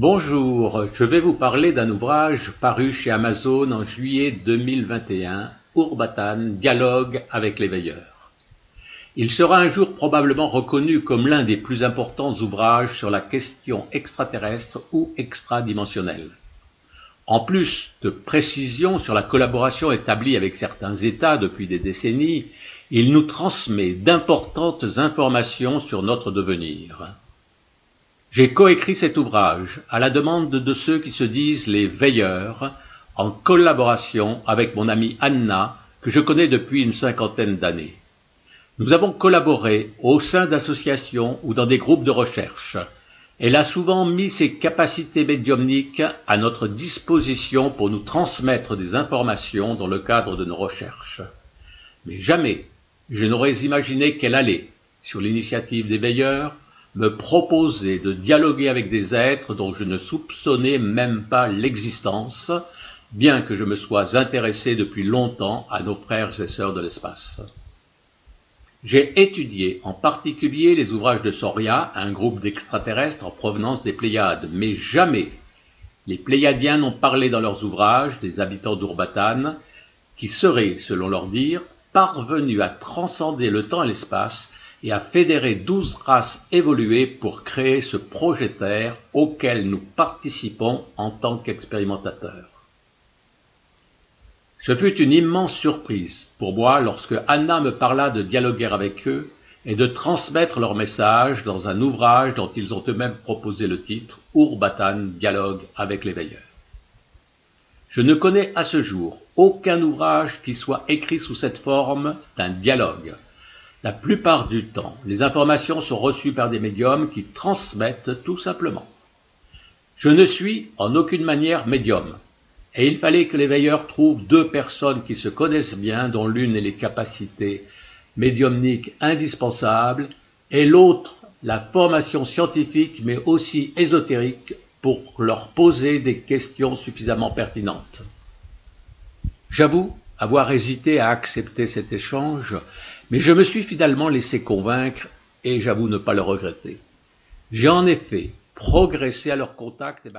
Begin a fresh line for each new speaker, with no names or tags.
Bonjour, je vais vous parler d'un ouvrage paru chez Amazon en juillet 2021, Urbatan, Dialogue avec les veilleurs. Il sera un jour probablement reconnu comme l'un des plus importants ouvrages sur la question extraterrestre ou extradimensionnelle. En plus de précisions sur la collaboration établie avec certains États depuis des décennies, il nous transmet d'importantes informations sur notre devenir. J'ai coécrit cet ouvrage à la demande de ceux qui se disent les veilleurs, en collaboration avec mon amie Anna, que je connais depuis une cinquantaine d'années. Nous avons collaboré au sein d'associations ou dans des groupes de recherche. Elle a souvent mis ses capacités médiumniques à notre disposition pour nous transmettre des informations dans le cadre de nos recherches. Mais jamais je n'aurais imaginé qu'elle allait, sur l'initiative des veilleurs, me proposer de dialoguer avec des êtres dont je ne soupçonnais même pas l'existence, bien que je me sois intéressé depuis longtemps à nos frères et sœurs de l'espace. J'ai étudié en particulier les ouvrages de Soria, un groupe d'extraterrestres en provenance des Pléiades, mais jamais les Pléiadiens n'ont parlé dans leurs ouvrages des habitants d'Urbatan, qui seraient, selon leur dire, parvenus à transcender le temps et l'espace et à fédérer 12 races évoluées pour créer ce projet Terre auquel nous participons en tant qu'expérimentateurs. Ce fut une immense surprise pour moi lorsque Anna me parla de dialoguer avec eux et de transmettre leur message dans un ouvrage dont ils ont eux-mêmes proposé le titre « Urbatan, dialogue avec les veilleurs ». Je ne connais à ce jour aucun ouvrage qui soit écrit sous cette forme d'un dialogue. La plupart du temps, les informations sont reçues par des médiums qui transmettent tout simplement. Je ne suis en aucune manière médium, et il fallait que les veilleurs trouvent deux personnes qui se connaissent bien, dont l'une ait les capacités médiumniques indispensables, et l'autre la formation scientifique mais aussi ésotérique pour leur poser des questions suffisamment pertinentes. J'avoue avoir hésité à accepter cet échange, mais je me suis finalement laissé convaincre et j'avoue ne pas le regretter. J'ai en effet progressé à leur contact et